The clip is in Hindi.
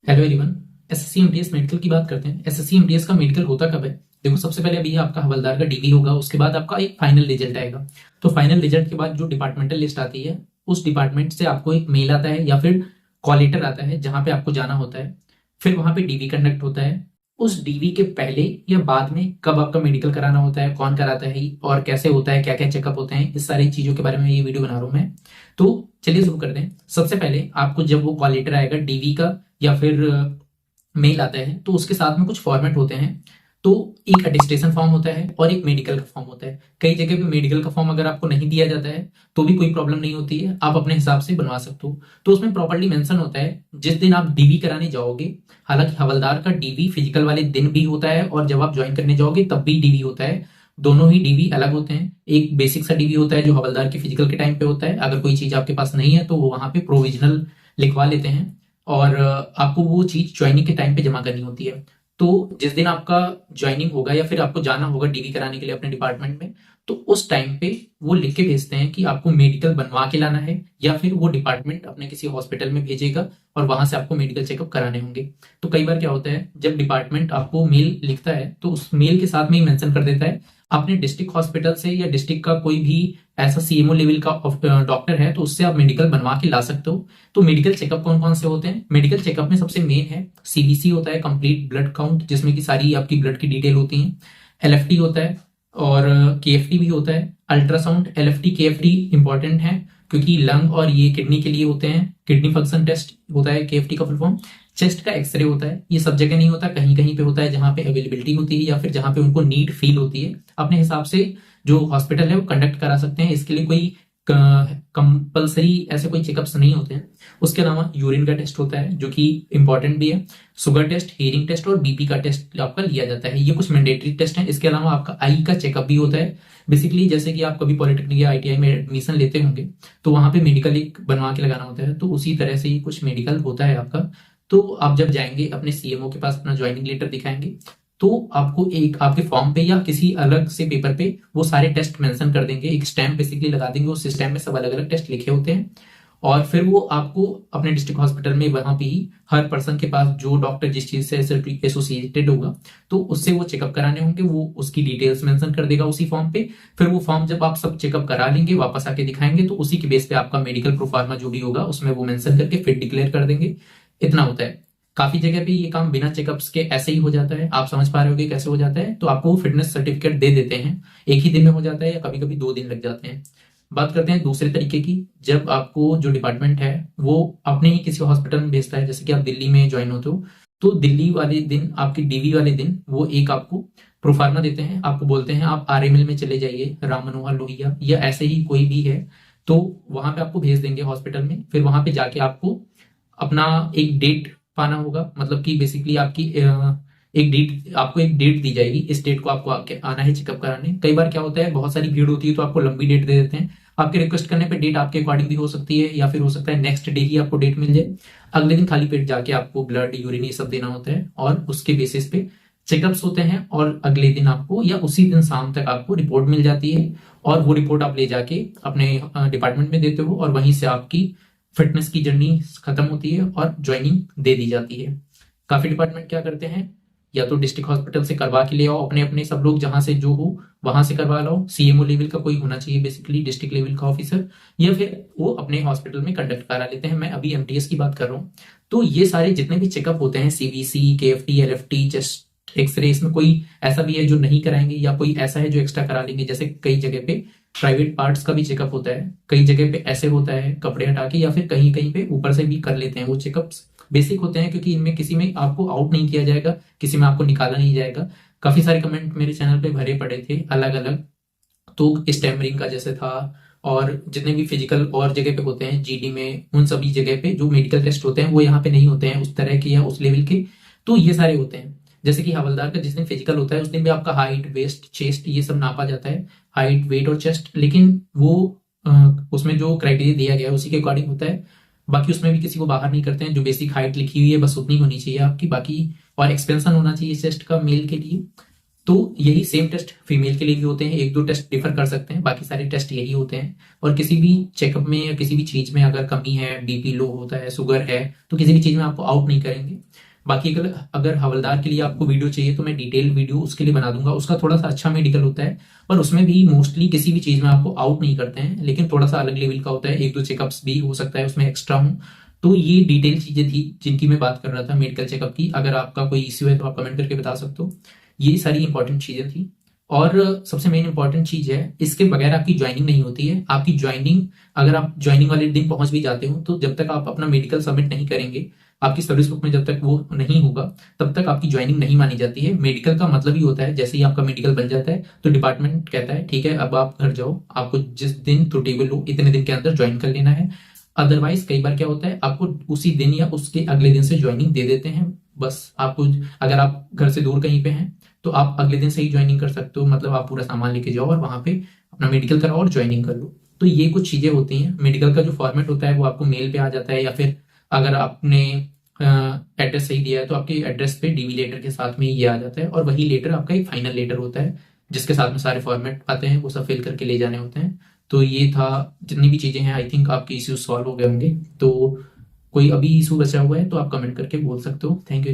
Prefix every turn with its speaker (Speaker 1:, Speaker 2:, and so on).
Speaker 1: Hello everyone. SSC MTS medical की बात करते हैं। एसएससी एमटीएस का मेडिकल होता कब है? देखो, सबसे पहले अभी आपका हवलदार का डीवी होगा, उसके बाद आपका एक फाइनल रिजल्ट आएगा। तो फाइनल रिजल्ट के बाद जो डिपार्टमेंटल लिस्ट आती है, उस डिपार्टमेंट से आपको एक मेल आता है या फिर कॉल लेटर आता है जहां पे आपको जाना होता है। फिर वहां पे डीवी कंडक्ट होता है। उस डीवी के पहले या बाद में कब आपका मेडिकल कराना होता है, कौन कराता है और कैसे होता है, क्या क्या चेकअप होते हैं, इस सारी चीजों के बारे में ये वीडियो बना रहा हूं मैं। तो चलिए शुरू करते हैं। सबसे पहले आपको जब वो कॉल लेटर आएगा डीवी का या फिर मेल आता है, तो उसके साथ में कुछ फॉर्मेट होते हैं। तो एक अटेस्टेशन फॉर्म होता है और एक मेडिकल का फॉर्म होता है। कई जगह पे मेडिकल का फॉर्म अगर आपको नहीं दिया जाता है तो भी कोई प्रॉब्लम नहीं होती है, आप अपने हिसाब से बनवा सकते हो। तो उसमें प्रॉपर्ली मेंशन होता है जिस दिन आप डीवी कराने जाओगे। हालांकि हवलदार का डीवी फिजिकल वाले दिन भी होता है और जब आप ज्वाइन करने जाओगे तब भी डीवी होता है। दोनों ही डीवी अलग होते हैं। एक बेसिक सा डीवी होता है जो हवलदार के फिजिकल के टाइम पे होता है। अगर कोई चीज आपके पास नहीं है तो वो वहां पे प्रोविजनल लिखवा लेते हैं और आपको वो चीज ज्वाइनिंग के टाइम पे जमा करनी होती है। तो जिस दिन आपका ज्वाइनिंग होगा या फिर आपको जाना होगा डीवी कराने के लिए अपने डिपार्टमेंट में, तो उस टाइम पे वो लिख के भेजते हैं कि आपको मेडिकल बनवा के लाना है या फिर वो डिपार्टमेंट अपने किसी हॉस्पिटल में भेजेगा और वहां से आपको मेडिकल चेकअप कराने होंगे। तो कई बार क्या होता है, जब डिपार्टमेंट आपको मेल लिखता है तो उस मेल के साथ में ही मेंशन कर देता है अपने डिस्ट्रिक्ट हॉस्पिटल से या डिस्ट्रिक्ट का कोई भी ऐसा सीएमओ लेवल का डॉक्टर है तो उससे आप मेडिकल बनवा के ला सकते हो। तो मेडिकल चेकअप कौन कौन से होते हैं? मेडिकल चेकअप में सबसे मेन है सीबीसी होता है, कंप्लीट ब्लड काउंट, जिसमें कि सारी आपकी ब्लड की डिटेल होती है। एलएफटी होता है और केएफटी भी होता है। अल्ट्रासाउंड, एलएफटी केएफटी इंपॉर्टेंट है क्योंकि लंग और ये किडनी के लिए होते हैं। किडनी फंक्शन टेस्ट होता है केएफटी का फुल फॉर्म। चेस्ट का एक्सरे होता है। ये सब जगह नहीं होता, कहीं कहीं पे होता है जहां पे अवेलेबिलिटी होती है या फिर जहां पे उनको नीड फील होती है। अपने हिसाब से जो हॉस्पिटल है वो कंडक्ट करा सकते हैं, इसके लिए कोई कंपलसरी ऐसे कोई चेकअप्स नहीं होते हैं। उसके अलावा यूरिन का टेस्ट होता है जो कि इंपॉर्टेंट भी है। शुगर टेस्ट, हीयरिंग टेस्ट और बीपी का टेस्ट आपका लिया जाता है। ये कुछ मैंडेटरी टेस्ट है। इसके अलावा आपका आई का चेकअप भी होता है। बेसिकली जैसे कि आप कभी पॉलिटेक्निक या आईटीआई में एडमिशन लेते होंगे तो वहां पे मेडिकल एक बनवा के लगाना होता है, तो उसी तरह से ही कुछ मेडिकल होता है आपका। तो आप जब जाएंगे अपने सीएमओ के पास अपना ज्वाइनिंग लेटर दिखाएंगे तो आपको एक आपके फॉर्म पे या किसी अलग से पेपर पे वो सारे टेस्ट मेंशन कर देंगे, एक स्टैम्प बेसिकली लगा देंगे। उस स्टैम्प में सब अलग अलग टेस्ट लिखे होते हैं और फिर वो आपको अपने डिस्ट्रिक्ट हॉस्पिटल में वहां पे ही हर पर्सन के पास जो डॉक्टर जिस चीज से एसोसिएटेड होगा तो उससे वो चेकअप कराने होंगे, वो उसकी डिटेल्स मेंशन कर देगा उसी फॉर्म पे। फिर वो फॉर्म जब आप सब चेकअप करा लेंगे वापस आके दिखाएंगे तो उसी के बेस पे आपका मेडिकल प्रोफार्मा जो भी होगा उसमें वो मेंशन करके फिर डिक्लेयर कर देंगे। इतना होता है। काफी जगह पे ये काम बिना चेकअप्स के ऐसे ही हो जाता है। आप समझ पा रहे होगे कैसे हो जाता है। तो आपको वो फिटनेस सर्टिफिकेट दे देते हैं, एक ही दिन में हो जाता है या कभी कभी 2 दिन लग जाते हैं। बात करते हैं दूसरे तरीके की। जब आपको जो डिपार्टमेंट है वो अपने ही किसी हॉस्पिटल में भेजता है, जैसे कि आप दिल्ली में ज्वाइन होते हो, तो दिल्ली वाले दिन आपकी डीवी वाले दिन वो एक आपको प्रोफार्मा देते हैं। आपको बोलते हैं आप आरएमएल में चले जाइए, राम मनोहर लोहिया या ऐसे ही कोई भी है, तो वहां पे आपको भेज देंगे हॉस्पिटल में। फिर वहां पे जाके आपको अपना एक डेट पाना होगा। मतलब कि बेसिकली आपकी एक डेट, आपको एक डेट दी जाएगी, इस डेट को आपको आना है चेकअप कराने। कई बार क्या होता है, बहुत सारी भीड़ होती है तो आपको लंबी डेट दे देते हैं। आपके रिक्वेस्ट करने पे डेट आपके अकॉर्डिंग भी हो सकती है या फिर हो सकता है नेक्स्ट डे ही आपको डेट मिल जाए। अगले दिन खाली पेट जाके आपको ब्लड यूरिन ये सब देना होता है और उसके बेसिस पे चेकअप्स होते हैं और अगले दिन आपको या उसी दिन शाम तक आपको रिपोर्ट मिल जाती है और वो रिपोर्ट आप ले जाके अपने डिपार्टमेंट में देते हो और वहीं से आपकी फिटनेस की जर्नी खत्म होती है और ज्वाइनिंग दे दी जाती है। काफी डिपार्टमेंट क्या करते हैं, या तो डिस्ट्रिक्ट हॉस्पिटल से करवा के ले आओ अपने अपने, सब लोग जहां से जो हो वहां से करवा लो। सीएमओ लेवल का कोई होना चाहिए, बेसिकली डिस्ट्रिक्ट लेवल का ऑफिसर, या फिर वो अपने हॉस्पिटल में कंडक्ट करा लेते हैं। मैं अभी एमटीएस की बात कर रहा हूँ। तो ये सारे जितने भी चेकअप होते हैं, CBC, KFT, LFT, chest x ray, इसमें कोई ऐसा भी है जो नहीं कराएंगे या कोई ऐसा है जो एक्स्ट्रा करा लेंगे। जैसे कई जगह पे प्राइवेट पार्ट्स का भी चेकअप होता है, कई जगह पे ऐसे होता है कपड़े हटा के, या फिर कहीं कहीं पे ऊपर से भी कर लेते हैं। वो चेकअप्स बेसिक होते हैं क्योंकि इनमें किसी में आपको आउट नहीं किया जाएगा, किसी में आपको निकाला नहीं जाएगा। काफी सारे कमेंट मेरे चैनल पे भरे पड़े थे अलग अलग, तो स्टैमरिंग का जैसे था और जितने भी फिजिकल और जगह पे होते हैं जीडी में, उन सभी जगह पे जो मेडिकल टेस्ट होते हैं वो यहाँ पे नहीं होते हैं उस तरह के या उस लेवल के। तो ये सारे होते हैं। जैसे कि हवलदार का जिस दिन फिजिकल होता है उस दिन भी आपका हाइट, वेस्ट, चेस्ट ये सब नापा जाता है। हाइट, वेट और चेस्ट, लेकिन वो उसमें जो क्राइटेरिया दिया गया है उसी के अकॉर्डिंग होता है। बाकी उसमें भी किसी को बाहर नहीं करते हैं। जो बेसिक हाइट लिखी हुई है बस उतनी होनी चाहिए आपकी, बाकी और एक्सपेंशन होना चाहिए चेस्ट का मेल के लिए। तो यही सेम टेस्ट फीमेल के लिए भी होते हैं, एक दो टेस्ट डिफर कर सकते हैं, बाकी सारे टेस्ट यही होते हैं। और किसी भी चेकअप में या किसी भी चीज में अगर कमी है, बीपी लो होता है, शुगर है, तो किसी भी चीज में आपको आउट नहीं करेंगे। बाकी अगर हवलदार के लिए आपको वीडियो चाहिए तो मैं डिटेल वीडियो उसके लिए बना दूंगा, उसका थोड़ा सा अच्छा मेडिकल होता है, पर उसमें भी मोस्टली किसी भी चीज में आपको आउट नहीं करते हैं, लेकिन थोड़ा सा अलग लेवल का होता है, एक दो चेकअप्स भी हो सकता है उसमें एक्स्ट्रा हो। तो ये डिटेल चीजें थी जिनकी मैं बात कर रहा था मेडिकल चेकअप की। अगर आपका कोई इश्यू है तो आप कमेंट करके बता सकते हो। ये सारी इंपॉर्टेंट चीजें थी। और सबसे मेन इंपॉर्टेंट चीज है, इसके बगैर आपकी ज्वाइनिंग नहीं होती है। आपकी ज्वाइनिंग, अगर आप ज्वाइनिंग वाले दिन पहुंच भी जाते हो, तो जब तक आप अपना मेडिकल सबमिट नहीं करेंगे, आपकी सर्विस बुक में जब तक वो नहीं होगा, तब तक आपकी ज्वाइनिंग नहीं मानी जाती है। मेडिकल का मतलब ही होता है, जैसे ही आपका मेडिकल बन जाता है तो डिपार्टमेंट कहता है ठीक है अब आप घर जाओ, आपको जिस दिन सुटेबल हो इतने दिन के अंदर ज्वाइन कर लेना है। अदरवाइज कई बार क्या होता है, आपको उसी दिन या उसके अगले दिन से ज्वाइनिंग दे देते हैं। बस आपको, अगर आप घर से दूर कहीं पे हैं तो आप अगले दिन से ही ज्वाइनिंग कर सकते हो, मतलब आप पूरा सामान लेके जाओ और वहां पे अपना मेडिकल कराओ और ज्वाइनिंग कर लो। तो ये कुछ चीजें होती हैं। मेडिकल का जो फॉर्मेट होता है वो आपको मेल पे आ जाता है, या फिर अगर आपने एड्रेस सही दिया है तो आपके एड्रेस पे डीवी लेटर के साथ में ये आ जाता है, और वही लेटर आपका एक फाइनल लेटर होता है जिसके साथ में सारे फॉर्मेट आते हैं, वो सब फिल करके ले जाने होते हैं। तो ये था, जितनी भी चीजें हैं आई थिंक आपके इश्यूज सॉल्व हो गए होंगे। तो कोई अभी इशू बचा हुआ है तो आप कमेंट करके बोल सकते हो। Thank you.